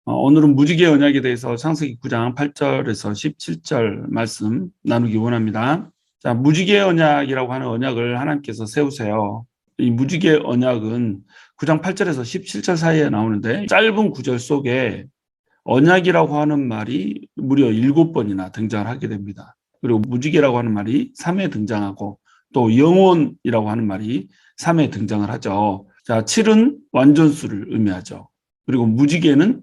오늘은 무지개 언약에 대해서 창세기 9장 8절에서 17절 말씀 나누기 원합니다. 자, 무지개 언약이라고 하는 언약을 하나님께서 세우세요. 이 무지개 언약은 9장 8절에서 17절 사이에 나오는데 짧은 구절 속에 언약이라고 하는 말이 무려 7번이나 등장을 하게 됩니다. 그리고 무지개라고 하는 말이 3회 등장하고 또 영원이라고 하는 말이 3회 등장을 하죠. 자, 7은 완전수를 의미하죠. 그리고 무지개는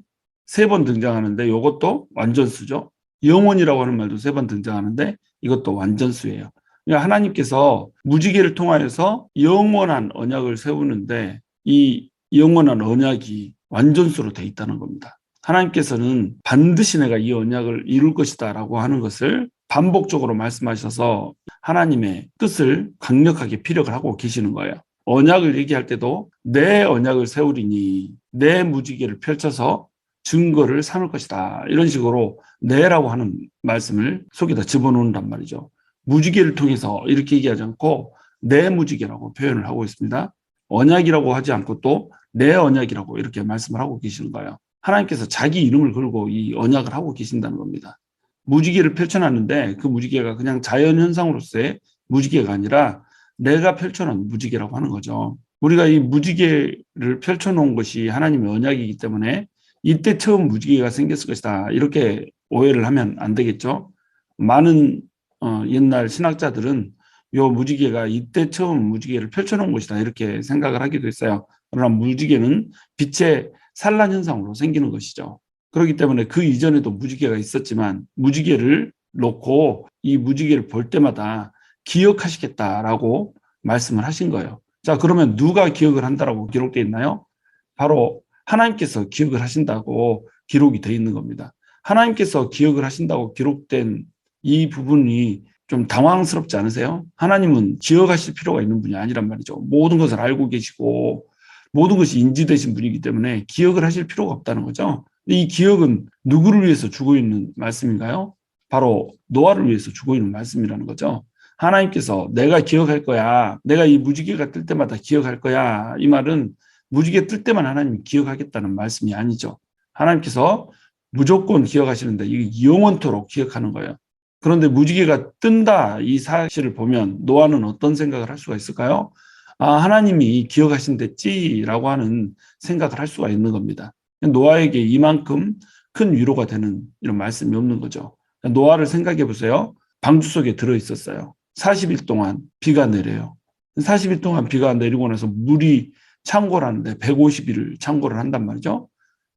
3번 등장하는데 이것도 완전수죠. 영원이라고 하는 말도 3번 등장하는데 이것도 완전수예요. 그러니까 하나님께서 무지개를 통하여서 영원한 언약을 세우는데 이 영원한 언약이 완전수로 돼 있다는 겁니다. 하나님께서는 반드시 내가 이 언약을 이룰 것이다 라고 하는 것을 반복적으로 말씀하셔서 하나님의 뜻을 강력하게 피력을 하고 계시는 거예요. 언약을 얘기할 때도 내 언약을 세우리니 내 무지개를 펼쳐서 증거를 삼을 것이다. 이런 식으로 내라고 하는 말씀을 속에다 집어넣는단 말이죠. 무지개를 통해서 이렇게 얘기하지 않고 내 무지개라고 표현을 하고 있습니다. 언약이라고 하지 않고 또 내 언약이라고 이렇게 말씀을 하고 계시는 거예요. 하나님께서 자기 이름을 걸고 이 언약을 하고 계신다는 겁니다. 무지개를 펼쳐놨는데 그 무지개가 그냥 자연현상으로서의 무지개가 아니라 내가 펼쳐놓은 무지개라고 하는 거죠. 우리가 이 무지개를 펼쳐놓은 것이 하나님의 언약이기 때문에 이때 처음 무지개가 생겼을 것이다. 이렇게 오해를 하면 안 되겠죠. 많은 옛날 신학자들은 요 무지개가 이때 처음 무지개를 펼쳐놓은 것이다. 이렇게 생각을 하기도 했어요. 그러나 무지개는 빛의 산란 현상으로 생기는 것이죠. 그렇기 때문에 그 이전에도 무지개가 있었지만 무지개를 놓고 이 무지개를 볼 때마다 기억하시겠다라고 말씀을 하신 거예요. 자, 그러면 누가 기억을 한다라고 기록되어 있나요? 바로 하나님께서 기억을 하신다고 기록이 되어 있는 겁니다. 하나님께서 기억을 하신다고 기록된 이 부분이 좀 당황스럽지 않으세요? 하나님은 기억하실 필요가 있는 분이 아니란 말이죠. 모든 것을 알고 계시고 모든 것이 인지되신 분이기 때문에 기억을 하실 필요가 없다는 거죠. 이 기억은 누구를 위해서 주고 있는 말씀인가요? 바로 노아를 위해서 주고 있는 말씀이라는 거죠. 하나님께서 내가 기억할 거야. 내가 이 무지개가 뜰 때마다 기억할 거야. 이 말은 무지개 뜰 때만 하나님이 기억하겠다는 말씀이 아니죠. 하나님께서 무조건 기억하시는데 이게 영원토록 기억하는 거예요. 그런데 무지개가 뜬다 이 사실을 보면 노아는 어떤 생각을 할 수가 있을까요? 아, 하나님이 기억하신댔지라고 하는 생각을 할 수가 있는 겁니다. 노아에게 이만큼 큰 위로가 되는 이런 말씀이 없는 거죠. 노아를 생각해 보세요. 방주 속에 들어 있었어요. 40일 동안 비가 내려요. 40일 동안 비가 내리고 나서 물이 창고를 하는데 150일을 창고를 한단 말이죠.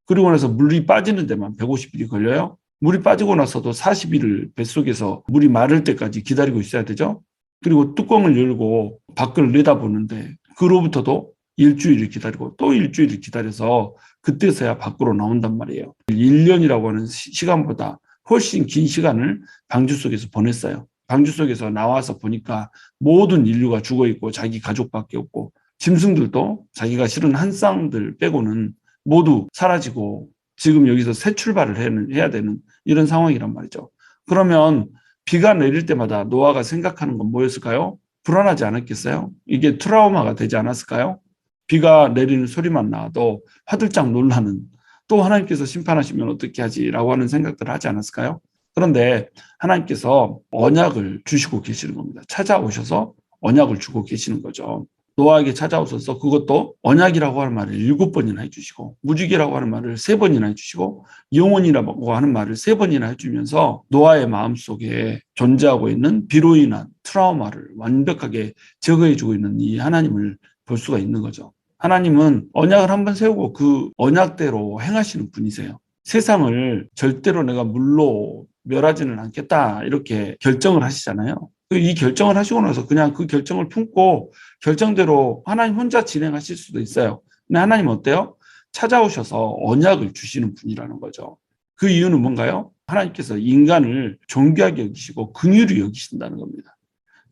그리고 나서 물이 빠지는 데만 150일이 걸려요. 물이 빠지고 나서도 40일을 뱃속에서 물이 마를 때까지 기다리고 있어야 되죠. 그리고 뚜껑을 열고 밖을 내다보는데 그로부터도 일주일을 기다리고 또 일주일을 기다려서 그때서야 밖으로 나온단 말이에요. 1년이라고 하는 시간보다 훨씬 긴 시간을 방주 속에서 보냈어요. 방주 속에서 나와서 보니까 모든 인류가 죽어 있고 자기 가족밖에 없고 짐승들도 자기가 실은 한 쌍들 빼고는 모두 사라지고 지금 여기서 새 출발을 해야 되는 이런 상황이란 말이죠. 그러면 비가 내릴 때마다 노아가 생각하는 건 뭐였을까요? 불안하지 않았겠어요? 이게 트라우마가 되지 않았을까요? 비가 내리는 소리만 나도 화들짝 놀라는, 또 하나님께서 심판하시면 어떻게 하지라고 하는 생각들을 하지 않았을까요? 그런데 하나님께서 언약을 주시고 계시는 겁니다. 찾아오셔서 언약을 주고 계시는 거죠. 노아에게 찾아오셔서 그것도 언약이라고 하는 말을 7번이나 해주시고 무지개라고 하는 말을 3번이나 해주시고 영원이라고 하는 말을 3번이나 해주면서 노아의 마음속에 존재하고 있는 비로 인한 트라우마를 완벽하게 제거해주고 있는 이 하나님을 볼 수가 있는 거죠. 하나님은 언약을 한번 세우고 그 언약대로 행하시는 분이세요. 세상을 절대로 내가 물로 멸하지는 않겠다 이렇게 결정을 하시잖아요. 이 결정을 하시고 나서 그냥 그 결정을 품고 결정대로 하나님 혼자 진행하실 수도 있어요. 근데 하나님은 어때요? 찾아오셔서 언약을 주시는 분이라는 거죠. 그 이유는 뭔가요? 하나님께서 인간을 존귀하게 여기시고 긍휼히 여기신다는 겁니다.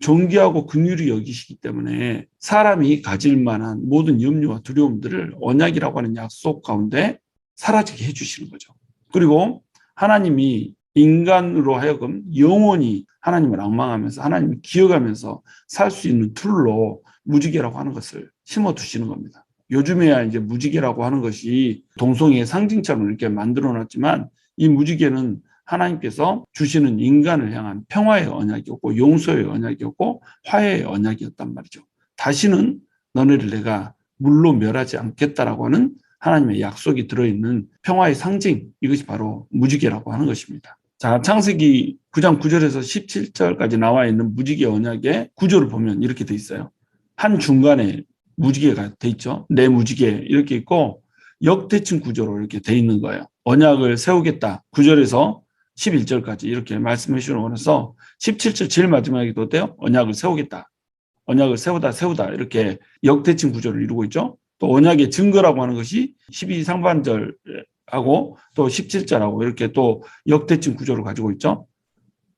존귀하고 긍휼히 여기시기 때문에 사람이 가질 만한 모든 염려와 두려움들을 언약이라고 하는 약속 가운데 사라지게 해주시는 거죠. 그리고 하나님이 인간으로 하여금 영원히 하나님을 앙망하면서 하나님을 기억하면서 살 수 있는 툴로 무지개라고 하는 것을 심어두시는 겁니다. 요즘에야 이제 무지개라고 하는 것이 동성애의 상징처럼 이렇게 만들어 놨지만 이 무지개는 하나님께서 주시는 인간을 향한 평화의 언약이었고 용서의 언약이었고 화해의 언약이었단 말이죠. 다시는 너네를 내가 물로 멸하지 않겠다라고 하는 하나님의 약속이 들어있는 평화의 상징, 이것이 바로 무지개라고 하는 것입니다. 자, 창세기 9장 9절에서 17절까지 나와 있는 무지개 언약의 구조를 보면 이렇게 돼 있어요. 한 중간에 무지개가 돼 있죠. 내 무지개 이렇게 있고 역대칭 구조로 이렇게 돼 있는 거예요. 언약을 세우겠다. 9절에서 11절까지 이렇게 말씀해 주시면서 17절 제일 마지막에도 돼요. 언약을 세우겠다. 언약을 세우다 이렇게 역대칭 구조를 이루고 있죠. 또 언약의 증거라고 하는 것이 12 상반절하고 또 17절하고 이렇게 또 역대칭 구조를 가지고 있죠.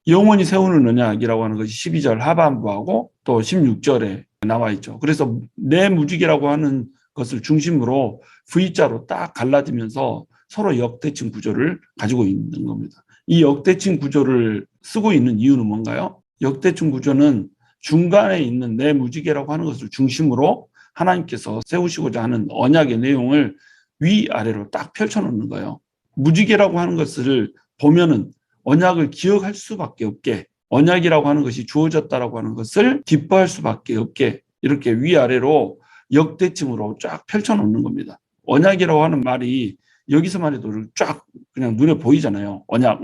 영원히 세우는 언약이라고 하는 것이 12절 하반부하고 또 16절에 나와 있죠. 그래서 내 무지개라고 하는 것을 중심으로 V자로 딱 갈라지면서 서로 역대칭 구조를 가지고 있는 겁니다. 이 역대칭 구조를 쓰고 있는 이유는 뭔가요? 역대칭 구조는 중간에 있는 내 무지개라고 하는 것을 중심으로 하나님께서 세우시고자 하는 언약의 내용을 위아래로 딱 펼쳐놓는 거예요. 무지개라고 하는 것을 보면은 언약을 기억할 수밖에 없게, 언약이라고 하는 것이 주어졌다라고 하는 것을 기뻐할 수밖에 없게 이렇게 위아래로 역대칭으로 쫙 펼쳐놓는 겁니다. 언약이라고 하는 말이 여기서만 해도 쫙 그냥 눈에 보이잖아요. 언약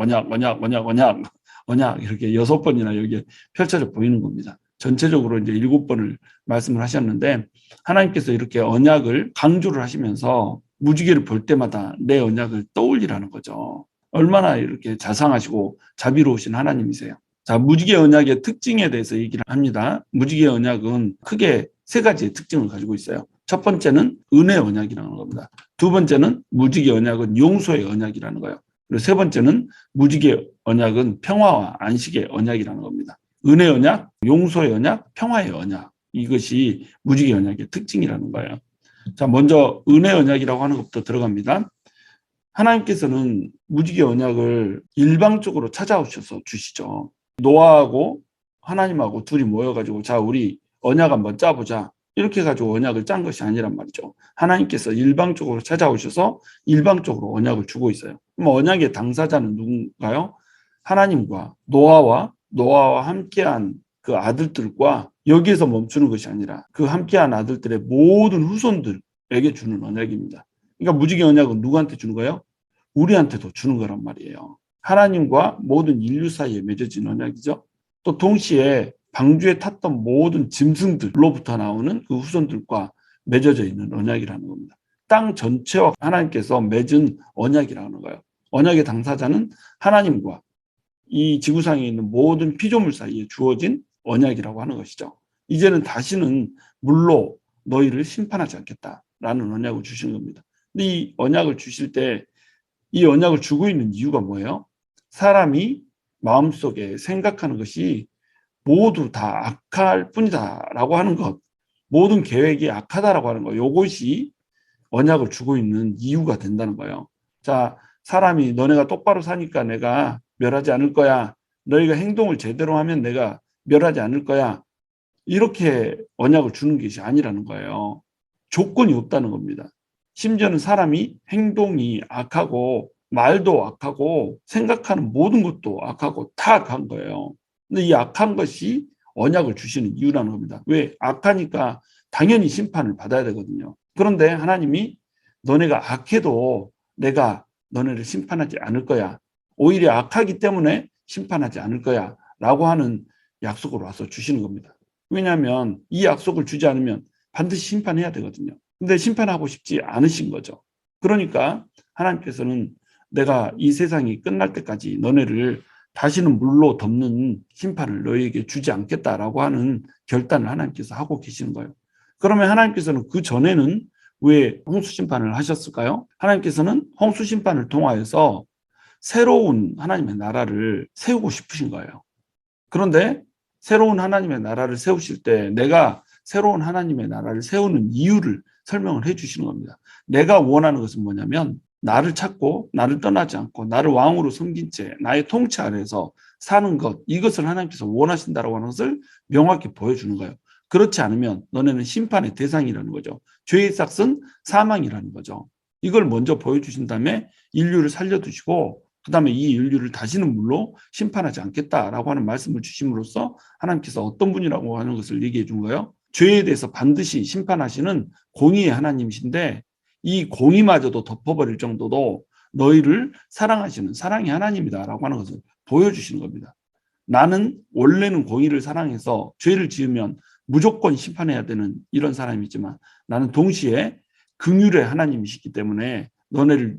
이렇게 6번이나 여기에 펼쳐져 보이는 겁니다. 전체적으로 이제 7번을 말씀을 하셨는데 하나님께서 이렇게 언약을 강조를 하시면서 무지개를 볼 때마다 내 언약을 떠올리라는 거죠. 얼마나 이렇게 자상하시고 자비로우신 하나님이세요. 자, 무지개 언약의 특징에 대해서 얘기를 합니다. 무지개 언약은 크게 3가지의 특징을 가지고 있어요. 첫 번째는 은혜 언약이라는 겁니다. 두 번째는 무지개 언약은 용서의 언약이라는 거예요. 그리고 세 번째는 무지개 언약은 평화와 안식의 언약이라는 겁니다. 은혜 언약, 용서의 언약, 평화의 언약. 이것이 무지개 언약의 특징이라는 거예요. 자, 먼저 은혜 언약이라고 하는 것부터 들어갑니다. 하나님께서는 무지개 언약을 일방적으로 찾아오셔서 주시죠. 노아하고 하나님하고 둘이 모여가지고 자, 우리 언약 한번 짜보자. 이렇게 가지고 언약을 짠 것이 아니란 말이죠. 하나님께서 일방적으로 찾아오셔서 일방적으로 언약을 주고 있어요. 그럼 언약의 당사자는 누군가요? 하나님과 노아와 함께한 그 아들들과 여기에서 멈추는 것이 아니라 그 함께한 아들들의 모든 후손들에게 주는 언약입니다. 그러니까 무지개 언약은 누구한테 주는 거예요? 우리한테도 주는 거란 말이에요. 하나님과 모든 인류 사이에 맺어진 언약이죠. 또 동시에 방주에 탔던 모든 짐승들로부터 나오는 그 후손들과 맺어져 있는 언약이라는 겁니다. 땅 전체와 하나님께서 맺은 언약이라는 거예요. 언약의 당사자는 하나님과 이 지구상에 있는 모든 피조물 사이에 주어진 언약이라고 하는 것이죠. 이제는 다시는 물로 너희를 심판하지 않겠다라는 언약을 주시는 겁니다. 근데 이 언약을 주실 때 이 언약을 주고 있는 이유가 뭐예요? 사람이 마음속에 생각하는 것이 모두 다 악할 뿐이다라고 하는 것, 모든 계획이 악하다라고 하는 것, 이것이 언약을 주고 있는 이유가 된다는 거예요. 자, 사람이 너네가 똑바로 사니까 내가 멸하지 않을 거야. 너희가 행동을 제대로 하면 내가 멸하지 않을 거야. 이렇게 언약을 주는 것이 아니라는 거예요. 조건이 없다는 겁니다. 심지어는 사람이 행동이 악하고 말도 악하고 생각하는 모든 것도 악하고 다 악한 거예요. 근데 이 악한 것이 언약을 주시는 이유라는 겁니다. 왜? 악하니까 당연히 심판을 받아야 되거든요. 그런데 하나님이 너네가 악해도 내가 너네를 심판하지 않을 거야. 오히려 악하기 때문에 심판하지 않을 거야. 라고 하는 약속을 와서 주시는 겁니다. 왜냐하면 이 약속을 주지 않으면 반드시 심판해야 되거든요. 근데 심판하고 싶지 않으신 거죠. 그러니까 하나님께서는 내가 이 세상이 끝날 때까지 너네를 다시는 물로 덮는 심판을 너희에게 주지 않겠다라고 하는 결단을 하나님께서 하고 계시는 거예요. 그러면 하나님께서는 그 전에는 왜 홍수 심판을 하셨을까요? 하나님께서는 홍수 심판을 통하여서 새로운 하나님의 나라를 세우고 싶으신 거예요. 그런데 새로운 하나님의 나라를 세우실 때 내가 새로운 하나님의 나라를 세우는 이유를 설명을 해 주시는 겁니다. 내가 원하는 것은 뭐냐면 나를 찾고 나를 떠나지 않고 나를 왕으로 섬긴 채 나의 통치 아래에서 사는 것, 이것을 하나님께서 원하신다고 하는 것을 명확히 보여주는 거예요. 그렇지 않으면 너네는 심판의 대상이라는 거죠. 죄의 삭은 사망이라는 거죠. 이걸 먼저 보여주신 다음에 인류를 살려두시고 그다음에 이 인류를 다시는 물로 심판하지 않겠다라고 하는 말씀을 주심으로써 하나님께서 어떤 분이라고 하는 것을 얘기해 준 거예요. 죄에 대해서 반드시 심판하시는 공의의 하나님이신데 이 공의마저도 덮어버릴 정도로 너희를 사랑하시는 사랑의 하나님이다라고 하는 것을 보여주시는 겁니다. 나는 원래는 공의를 사랑해서 죄를 지으면 무조건 심판해야 되는 이런 사람이지만 나는 동시에 긍휼의 하나님이시기 때문에 너네를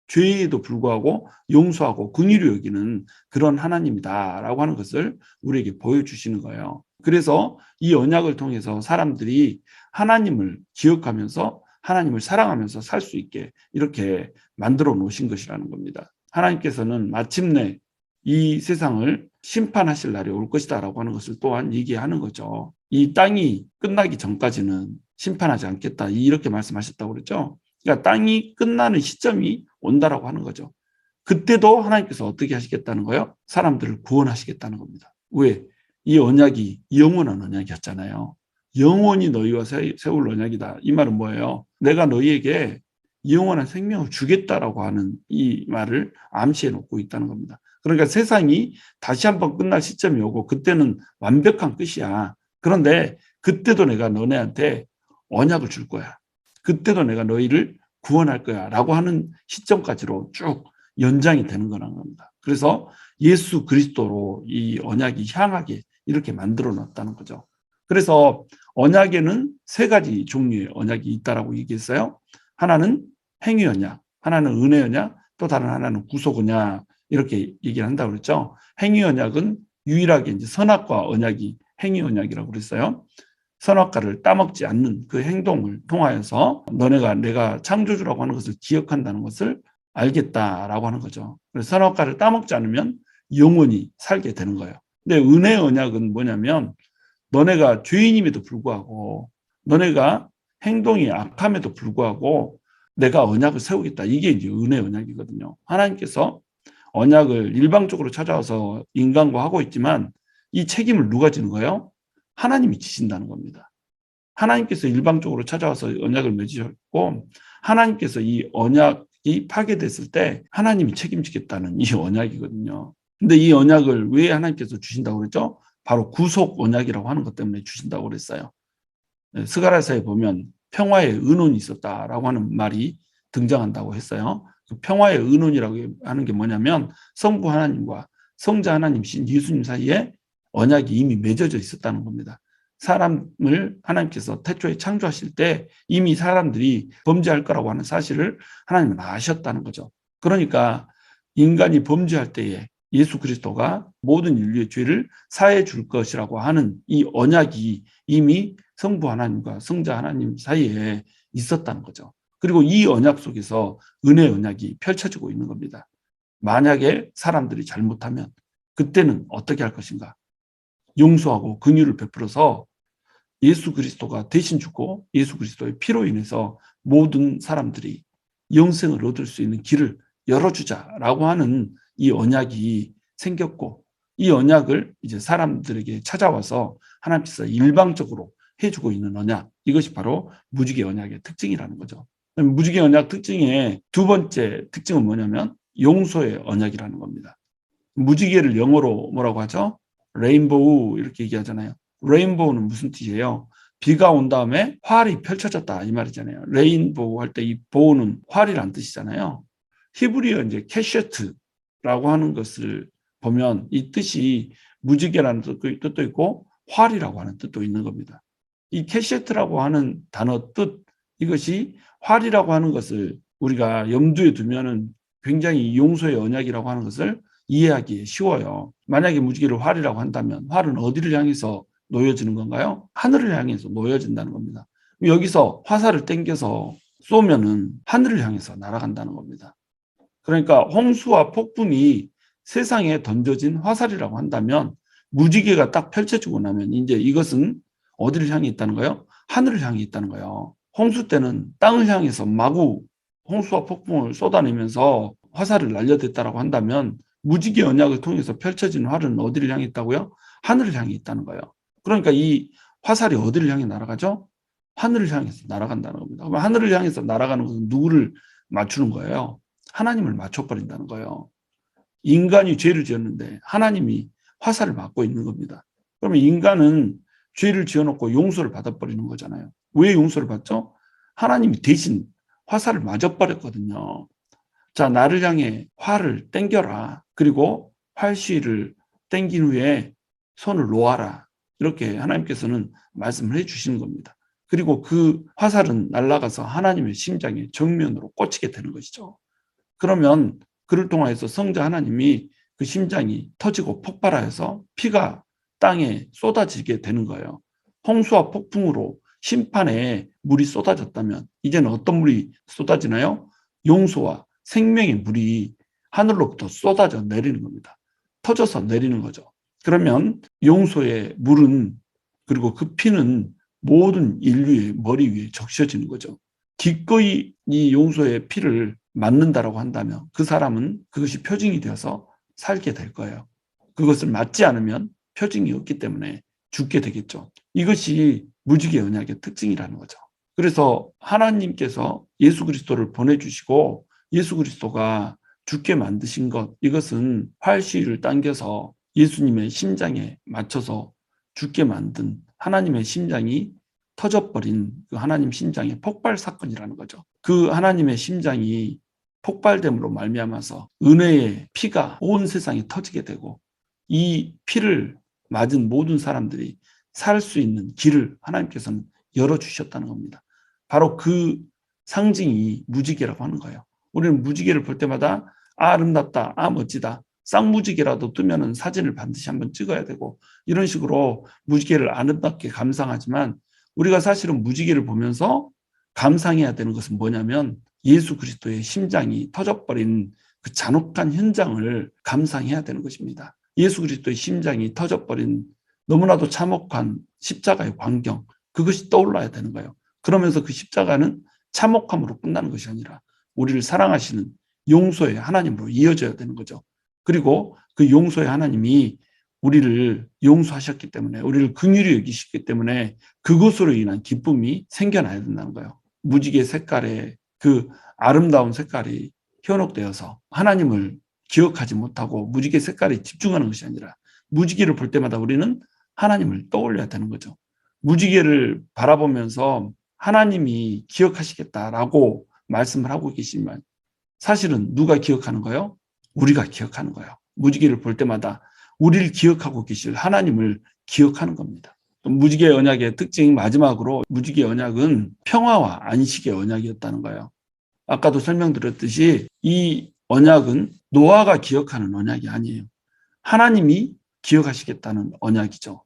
죄에도 불구하고 용서하고 긍휼히 여기는 그런 하나님이다라고 하는 것을 우리에게 보여주시는 거예요. 그래서 이 언약을 통해서 사람들이 하나님을 기억하면서 하나님을 사랑하면서 살 수 있게 이렇게 만들어 놓으신 것이라는 겁니다. 하나님께서는 마침내 이 세상을 심판하실 날이 올 것이다라고 하는 것을 또한 얘기하는 거죠. 이 땅이 끝나기 전까지는 심판하지 않겠다 이렇게 말씀하셨다고 그랬죠. 그러니까 땅이 끝나는 시점이 온다라고 하는 거죠. 그때도 하나님께서 어떻게 하시겠다는 거예요? 사람들을 구원하시겠다는 겁니다. 왜? 이 언약이 영원한 언약이었잖아요. 영원히 너희와 세울 언약이다. 이 말은 뭐예요? 내가 너희에게 영원한 생명을 주겠다라고 하는 이 말을 암시해 놓고 있다는 겁니다. 그러니까 세상이 다시 한번 끝날 시점이 오고 그때는 완벽한 끝이야. 그런데 그때도 내가 너네한테 언약을 줄 거야. 그때도 내가 너희를 구원할 거야 라고 하는 시점까지로 쭉 연장이 되는 거라는 겁니다. 그래서 예수 그리스도로 이 언약이 향하게 이렇게 만들어 놨다는 거죠. 그래서 언약에는 세 가지 종류의 언약이 있다라고 얘기했어요. 하나는 행위 언약, 하나는 은혜 언약, 또 다른 하나는 구속 언약 이렇게 얘기를 한다고 그랬죠. 행위 언약은 유일하게 이제 선악과 언약이 행위 언약이라고 그랬어요. 선악과를 따먹지 않는 그 행동을 통하여서 너네가 내가 창조주라고 하는 것을 기억한다는 것을 알겠다라고 하는 거죠. 그래서 선악과를 따먹지 않으면 영원히 살게 되는 거예요. 근데 은혜 언약은 뭐냐면 너네가 죄인임에도 불구하고 너네가 행동이 악함에도 불구하고 내가 언약을 세우겠다. 이게 이제 은혜 언약이거든요. 하나님께서 언약을 일방적으로 찾아와서 인간과 하고 있지만 이 책임을 누가 지는 거예요? 하나님이 지신다는 겁니다. 하나님께서 일방적으로 찾아와서 언약을 맺으셨고 하나님께서 이 언약이 파괴됐을 때 하나님이 책임지겠다는 이 언약이거든요. 근데 이 언약을 왜 하나님께서 주신다고 그랬죠? 바로 구속 언약이라고 하는 것 때문에 주신다고 그랬어요. 스가랴서에 보면 평화의 의논이 있었다라고 하는 말이 등장한다고 했어요. 그 평화의 의논이라고 하는 게 뭐냐면 성부 하나님과 성자 하나님이신 예수님 사이에 언약이 이미 맺어져 있었다는 겁니다. 사람을 하나님께서 태초에 창조하실 때 이미 사람들이 범죄할 거라고 하는 사실을 하나님은 아셨다는 거죠. 그러니까 인간이 범죄할 때에 예수 그리스도가 모든 인류의 죄를 사해 줄 것이라고 하는 이 언약이 이미 성부 하나님과 성자 하나님 사이에 있었다는 거죠. 그리고 이 언약 속에서 은혜 언약이 펼쳐지고 있는 겁니다. 만약에 사람들이 잘못하면 그때는 어떻게 할 것인가? 용서하고 긍휼을 베풀어서 예수 그리스도가 대신 죽고 예수 그리스도의 피로 인해서 모든 사람들이 영생을 얻을 수 있는 길을 열어주자라고 하는 이 언약이 생겼고 이 언약을 이제 사람들에게 찾아와서 하나님께서 일방적으로 해주고 있는 언약, 이것이 바로 무지개 언약의 특징이라는 거죠. 무지개 언약 특징의 두 번째 특징은 뭐냐면 용서의 언약이라는 겁니다. 무지개를 영어로 뭐라고 하죠? 레인보우 이렇게 얘기하잖아요. 레인보우는 무슨 뜻이에요? 비가 온 다음에 활이 펼쳐졌다 이 말이잖아요. 레인보우 할 때 이 보우는 활이란 뜻이잖아요. 히브리어 이제 캐셔트라고 하는 것을 보면 이 뜻이 무지개라는 뜻도 있고 활이라고 하는 뜻도 있는 겁니다. 이 캐셔트라고 하는 단어 뜻, 이것이 활이라고 하는 것을 우리가 염두에 두면은 굉장히 용서의 언약이라고 하는 것을 이해하기 쉬워요. 만약에 무지개를 활이라고 한다면 활은 어디를 향해서 놓여지는 건가요? 하늘을 향해서 놓여진다는 겁니다. 여기서 화살을 땡겨서 쏘면은 하늘을 향해서 날아간다는 겁니다. 그러니까 홍수와 폭풍이 세상에 던져진 화살이라고 한다면 무지개가 딱 펼쳐지고 나면 이제 이것은 어디를 향해 있다는 거예요? 하늘을 향해 있다는 거예요. 홍수 때는 땅을 향해서 마구 홍수와 폭풍을 쏟아내면서 화살을 날려댔다라고 한다면 무지개 언약을 통해서 펼쳐진 활은 어디를 향해 있다고요? 하늘을 향해 있다는 거예요. 그러니까 이 화살이 어디를 향해 날아가죠? 하늘을 향해서 날아간다는 겁니다. 그럼 하늘을 향해서 날아가는 것은 누구를 맞추는 거예요? 하나님을 맞춰버린다는 거예요. 인간이 죄를 지었는데 하나님이 화살을 맞고 있는 겁니다. 그러면 인간은 죄를 지어놓고 용서를 받아버리는 거잖아요. 왜 용서를 받죠? 하나님이 대신 화살을 맞아버렸거든요. 자, 나를 향해 활을 땡겨라. 그리고 활시를 땡긴 후에 손을 놓아라. 이렇게 하나님께서는 말씀을 해주시는 겁니다. 그리고 그 화살은 날아가서 하나님의 심장에 정면으로 꽂히게 되는 것이죠. 그러면 그를 통하여서 성자 하나님이 그 심장이 터지고 폭발하여서 피가 땅에 쏟아지게 되는 거예요. 홍수와 폭풍으로 심판에 물이 쏟아졌다면 이제는 어떤 물이 쏟아지나요? 용서와 생명의 물이 하늘로부터 쏟아져 내리는 겁니다. 터져서 내리는 거죠. 그러면 용서의 물은 그리고 그 피는 모든 인류의 머리 위에 적셔지는 거죠. 기꺼이 이 용서의 피를 맞는다라고 한다면 그 사람은 그것이 표징이 되어서 살게 될 거예요. 그것을 맞지 않으면 표징이 없기 때문에 죽게 되겠죠. 이것이 무지개 언약의 특징이라는 거죠. 그래서 하나님께서 예수 그리스도를 보내주시고 예수 그리스도가 죽게 만드신 것, 이것은 활시위를 당겨서 예수님의 심장에 맞춰서 죽게 만든 하나님의 심장이 터져버린 그 하나님 심장의 폭발 사건이라는 거죠. 그 하나님의 심장이 폭발됨으로 말미암아서 은혜의 피가 온 세상에 터지게 되고 이 피를 맞은 모든 사람들이 살 수 있는 길을 하나님께서는 열어주셨다는 겁니다. 바로 그 상징이 무지개라고 하는 거예요. 우리는 무지개를 볼 때마다 아, 아름답다, 아, 멋지다. 쌍무지개라도 뜨면은 사진을 반드시 한번 찍어야 되고 이런 식으로 무지개를 아름답게 감상하지만 우리가 사실은 무지개를 보면서 감상해야 되는 것은 뭐냐면 예수 그리스도의 심장이 터져버린 그 잔혹한 현장을 감상해야 되는 것입니다. 예수 그리스도의 심장이 터져버린 너무나도 참혹한 십자가의 광경, 그것이 떠올라야 되는 거예요. 그러면서 그 십자가는 참혹함으로 끝나는 것이 아니라 우리를 사랑하시는 용서의 하나님으로 이어져야 되는 거죠. 그리고 그 용서의 하나님이 우리를 용서하셨기 때문에 우리를 긍휼히 여기셨기 때문에 그것으로 인한 기쁨이 생겨나야 된다는 거예요. 무지개 색깔의 그 아름다운 색깔이 현혹되어서 하나님을 기억하지 못하고 무지개 색깔에 집중하는 것이 아니라 무지개를 볼 때마다 우리는 하나님을 떠올려야 되는 거죠. 무지개를 바라보면서 하나님이 기억하시겠다라고 말씀을 하고 계시지만 사실은 누가 기억하는 거예요? 우리가 기억하는 거예요. 무지개를 볼 때마다 우리를 기억하고 계실 하나님을 기억하는 겁니다. 무지개 언약의 특징 마지막으로 무지개 언약은 평화와 안식의 언약이었다는 거예요. 아까도 설명드렸듯이 이 언약은 노아가 기억하는 언약이 아니에요. 하나님이 기억하시겠다는 언약이죠.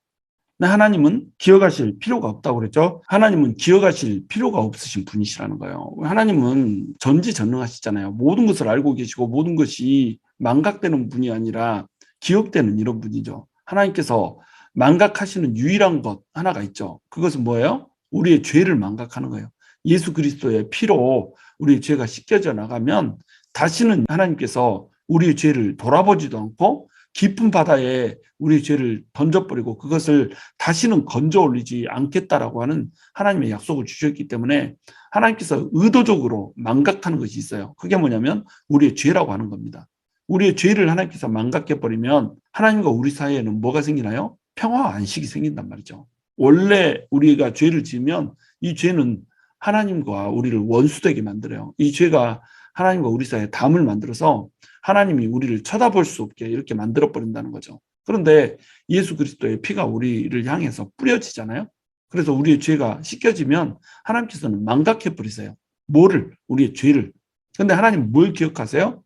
근데 하나님은 기억하실 필요가 없다고 그랬죠. 하나님은 기억하실 필요가 없으신 분이시라는 거예요. 하나님은 전지전능하시잖아요. 모든 것을 알고 계시고 모든 것이 망각되는 분이 아니라 기억되는 이런 분이죠. 하나님께서 망각하시는 유일한 것 하나가 있죠. 그것은 뭐예요? 우리의 죄를 망각하는 거예요. 예수 그리스도의 피로 우리의 죄가 씻겨져 나가면 다시는 하나님께서 우리의 죄를 돌아보지도 않고 깊은 바다에 우리의 죄를 던져버리고 그것을 다시는 건져 올리지 않겠다라고 하는 하나님의 약속을 주셨기 때문에 하나님께서 의도적으로 망각하는 것이 있어요. 그게 뭐냐면 우리의 죄라고 하는 겁니다. 우리의 죄를 하나님께서 망각해버리면 하나님과 우리 사이에는 뭐가 생기나요? 평화와 안식이 생긴단 말이죠. 원래 우리가 죄를 지으면 이 죄는 하나님과 우리를 원수되게 만들어요. 이 죄가 하나님과 우리 사이에 담을 만들어서 하나님이 우리를 쳐다볼 수 없게 이렇게 만들어버린다는 거죠. 그런데 예수 그리스도의 피가 우리를 향해서 뿌려지잖아요. 그래서 우리의 죄가 씻겨지면 하나님께서는 망각해버리세요. 뭐를? 우리의 죄를. 그런데 하나님 뭘 기억하세요?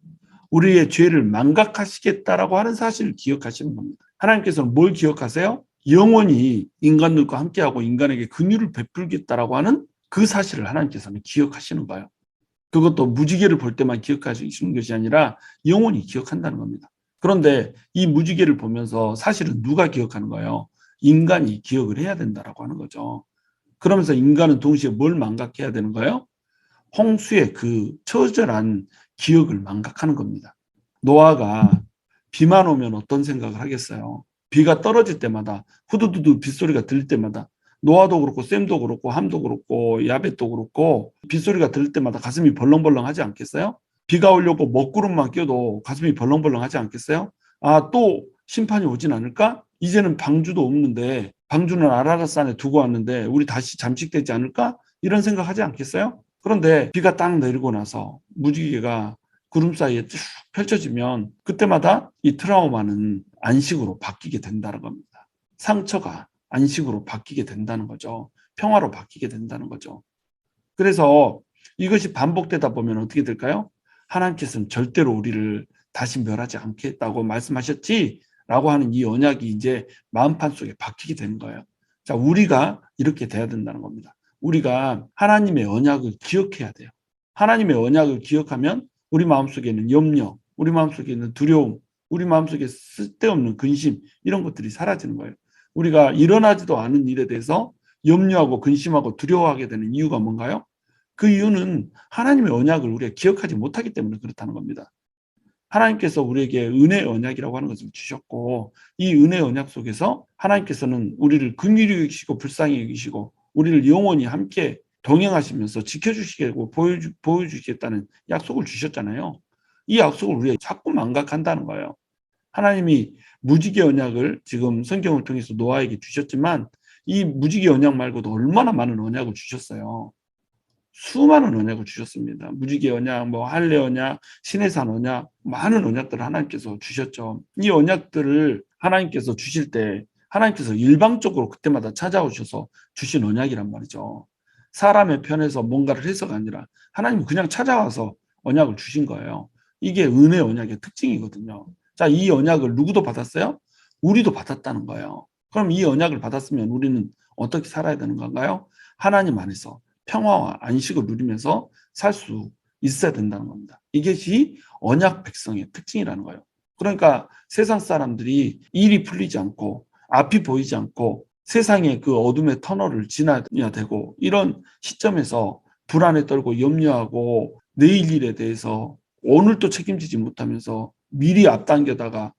우리의 죄를 망각하시겠다라고 하는 사실을 기억하시는 겁니다. 하나님께서는 뭘 기억하세요? 영원히 인간들과 함께하고 인간에게 긍휼을 베풀겠다라고 하는 그 사실을 하나님께서는 기억하시는 거예요. 그것도 무지개를 볼 때만 기억하시는 것이 아니라 영원히 기억한다는 겁니다. 그런데 이 무지개를 보면서 사실은 누가 기억하는 거예요? 인간이 기억을 해야 된다라고 하는 거죠. 그러면서 인간은 동시에 뭘 망각해야 되는 거예요? 홍수의 그 처절한 기억을 망각하는 겁니다. 노아가 비만 오면 어떤 생각을 하겠어요? 비가 떨어질 때마다 후두두두 빗소리가 들릴 때마다 노아도 그렇고 샘도 그렇고 함도 그렇고 야벳도 그렇고 빗소리가 들릴 때마다 가슴이 벌렁벌렁 하지 않겠어요? 비가 오려고 먹구름만 껴도 가슴이 벌렁벌렁 하지 않겠어요? 아, 또 심판이 오진 않을까? 이제는 방주도 없는데 방주는 아라라산에 두고 왔는데 우리 다시 잠식되지 않을까? 이런 생각하지 않겠어요? 그런데 비가 딱 내리고 나서 무지개가 구름 사이에 쭉 펼쳐지면 그때마다 이 트라우마는 안식으로 바뀌게 된다는 겁니다. 상처가 안식으로 바뀌게 된다는 거죠. 평화로 바뀌게 된다는 거죠. 그래서 이것이 반복되다 보면 어떻게 될까요? 하나님께서는 절대로 우리를 다시 멸하지 않겠다고 말씀하셨지? 라고 하는 이 언약이 이제 마음판 속에 박히게 되는 거예요. 자, 우리가 이렇게 돼야 된다는 겁니다. 우리가 하나님의 언약을 기억해야 돼요. 하나님의 언약을 기억하면 우리 마음속에 있는 염려, 우리 마음속에 있는 두려움, 우리 마음속에 쓸데없는 근심 이런 것들이 사라지는 거예요. 우리가 일어나지도 않은 일에 대해서 염려하고 근심하고 두려워하게 되는 이유가 뭔가요? 그 이유는 하나님의 언약을 우리가 기억하지 못하기 때문에 그렇다는 겁니다. 하나님께서 우리에게 은혜의 언약이라고 하는 것을 주셨고 이 은혜의 언약 속에서 하나님께서는 우리를 긍휼히 여기시고 불쌍히 여기시고 우리를 영원히 함께 동행하시면서 지켜주시고 보여주시겠다는 약속을 주셨잖아요. 이 약속을 우리가 자꾸 망각한다는 거예요. 하나님이 무지개 언약을 지금 성경을 통해서 노아에게 주셨지만 이 무지개 언약 말고도 얼마나 많은 언약을 주셨어요. 수많은 언약을 주셨습니다. 무지개 언약, 할례 언약, 시내산 언약, 많은 언약들을 하나님께서 주셨죠. 이 언약들을 하나님께서 주실 때 하나님께서 일방적으로 그때마다 찾아오셔서 주신 언약이란 말이죠. 사람의 편에서 뭔가를 해서가 아니라 하나님은 그냥 찾아와서 언약을 주신 거예요. 이게 은혜 언약의 특징이거든요. 자, 이 언약을 누구도 받았어요? 우리도 받았다는 거예요. 그럼 이 언약을 받았으면 우리는 어떻게 살아야 되는 건가요? 하나님 안에서 평화와 안식을 누리면서 살 수 있어야 된다는 겁니다. 이것이 언약 백성의 특징이라는 거예요. 그러니까 세상 사람들이 일이 풀리지 않고 앞이 보이지 않고 세상의 그 어둠의 터널을 지나야 되고 이런 시점에서 불안에 떨고 염려하고 내일 일에 대해서 오늘도 책임지지 못하면서 미리 앞당겨다가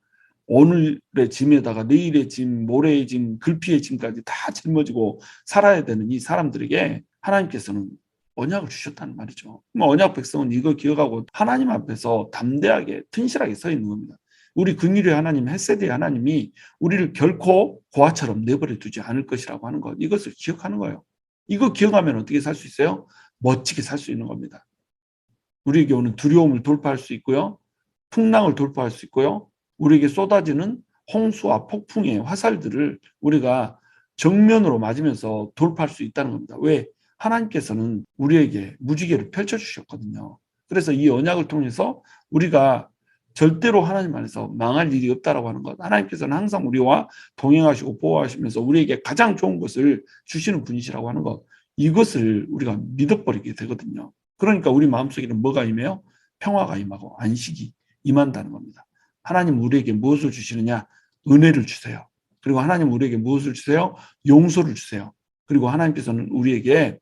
오늘의 짐에다가 내일의 짐, 모레의 짐, 글피의 짐까지 다 짊어지고 살아야 되는 이 사람들에게 하나님께서는 언약을 주셨다는 말이죠. 언약 백성은 이걸 기억하고 하나님 앞에서 담대하게 튼실하게 서 있는 겁니다. 우리 긍휼의 하나님, 헤세드의 하나님이 우리를 결코 고아처럼 내버려 두지 않을 것이라고 하는 것, 이것을 기억하는 거예요. 이거 기억하면 어떻게 살 수 있어요? 멋지게 살 수 있는 겁니다. 우리에게 오는 두려움을 돌파할 수 있고요. 풍랑을 돌파할 수 있고요. 우리에게 쏟아지는 홍수와 폭풍의 화살들을 우리가 정면으로 맞으면서 돌파할 수 있다는 겁니다. 왜? 하나님께서는 우리에게 무지개를 펼쳐주셨거든요. 그래서 이 언약을 통해서 우리가 절대로 하나님 안에서 망할 일이 없다라고 하는 것. 하나님께서는 항상 우리와 동행하시고 보호하시면서 우리에게 가장 좋은 것을 주시는 분이시라고 하는 것. 이것을 우리가 믿어버리게 되거든요. 그러니까 우리 마음속에는 뭐가 임해요? 평화가 임하고 안식이 임한다는 겁니다. 하나님 우리에게 무엇을 주시느냐? 은혜를 주세요. 그리고 하나님 우리에게 무엇을 주세요? 용서를 주세요. 그리고 하나님께서는 우리에게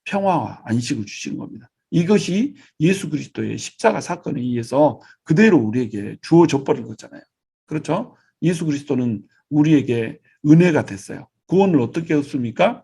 평화와 안식을 주시는 겁니다. 이것이 예수 그리스도의 십자가 사건에 의해서 그대로 우리에게 주어져 버린 거잖아요. 그렇죠? 예수 그리스도는 우리에게 은혜가 됐어요. 구원을 어떻게 얻습니까?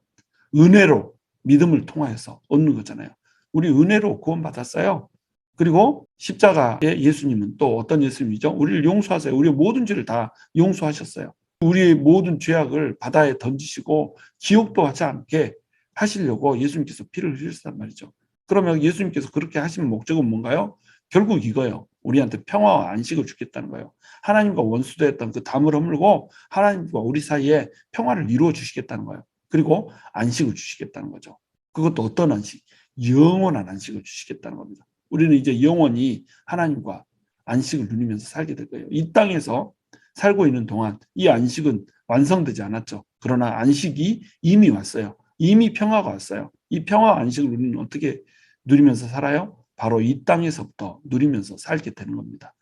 은혜로 믿음을 통하여서 얻는 거잖아요. 우리 은혜로 구원받았어요. 그리고 십자가의 예수님은 또 어떤 예수님이죠? 우리를 용서하세요. 우리의 모든 죄를 다 용서하셨어요. 우리의 모든 죄악을 바다에 던지시고 기억도 하지 않게 하시려고 예수님께서 피를 흘리셨단 말이죠. 그러면 예수님께서 그렇게 하신 목적은 뭔가요? 결국 이거예요. 우리한테 평화와 안식을 주겠다는 거예요. 하나님과 원수되었던 그 담을 허물고 하나님과 우리 사이에 평화를 이루어 주시겠다는 거예요. 그리고 안식을 주시겠다는 거죠. 그것도 어떤 안식? 영원한 안식을 주시겠다는 겁니다. 우리는 이제 영원히 하나님과 안식을 누리면서 살게 될 거예요. 이 땅에서 살고 있는 동안 이 안식은 완성되지 않았죠. 그러나 안식이 이미 왔어요. 이미 평화가 왔어요. 이 평화와 안식을 우리는 어떻게 누리면서 살아요? 바로 이 땅에서부터 누리면서 살게 되는 겁니다.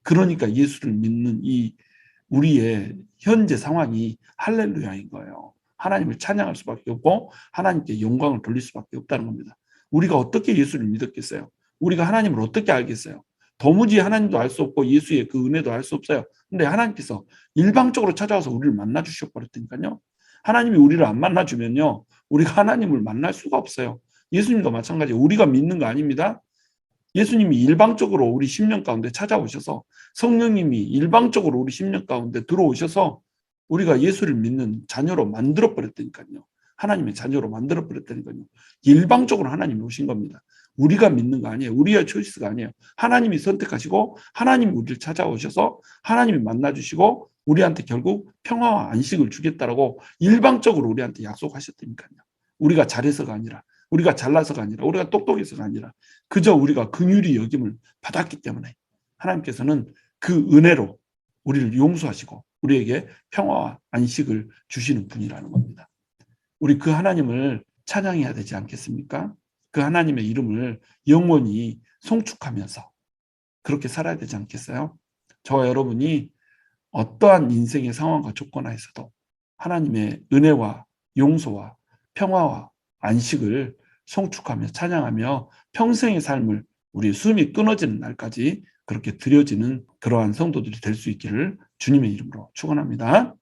그러니까 예수를 믿는 이 우리의 현재 상황이 할렐루야인 거예요. 하나님을 찬양할 수밖에 없고 하나님께 영광을 돌릴 수밖에 없다는 겁니다. 우리가 어떻게 예수를 믿었겠어요? 우리가 하나님을 어떻게 알겠어요? 도무지 하나님도 알 수 없고 예수의 그 은혜도 알 수 없어요. 근데 하나님께서 일방적으로 찾아와서 우리를 만나 주셔버렸다니까요. 하나님이 우리를 안 만나주면요, 우리가 하나님을 만날 수가 없어요. 예수님도 마찬가지예요. 우리가 믿는 거 아닙니다. 예수님이 일방적으로 우리 심령 가운데 찾아오셔서, 성령님이 일방적으로 우리 심령 가운데 들어오셔서 우리가 예수를 믿는 자녀로 만들어버렸다니까요. 하나님의 자녀로 만들어버렸다니까요. 일방적으로 하나님이 오신 겁니다. 우리가 믿는 거 아니에요. 우리의 초이스가 아니에요. 하나님이 선택하시고 하나님이 우리를 찾아오셔서 하나님이 만나주시고 우리한테 결국 평화와 안식을 주겠다라고 일방적으로 우리한테 약속하셨다니까요. 우리가 잘해서가 아니라, 우리가 잘나서가 아니라, 우리가 똑똑해서가 아니라 그저 우리가 긍휼히 여김을 받았기 때문에 하나님께서는 그 은혜로 우리를 용서하시고 우리에게 평화와 안식을 주시는 분이라는 겁니다. 우리 그 하나님을 찬양해야 되지 않겠습니까? 그 하나님의 이름을 영원히 송축하면서 그렇게 살아야 되지 않겠어요? 저와 여러분이 어떠한 인생의 상황과 조건 하에서도 하나님의 은혜와 용서와 평화와 안식을 송축하며 찬양하며 평생의 삶을, 우리의 숨이 끊어지는 날까지 그렇게 드려지는 그러한 성도들이 될 수 있기를 주님의 이름으로 축원합니다.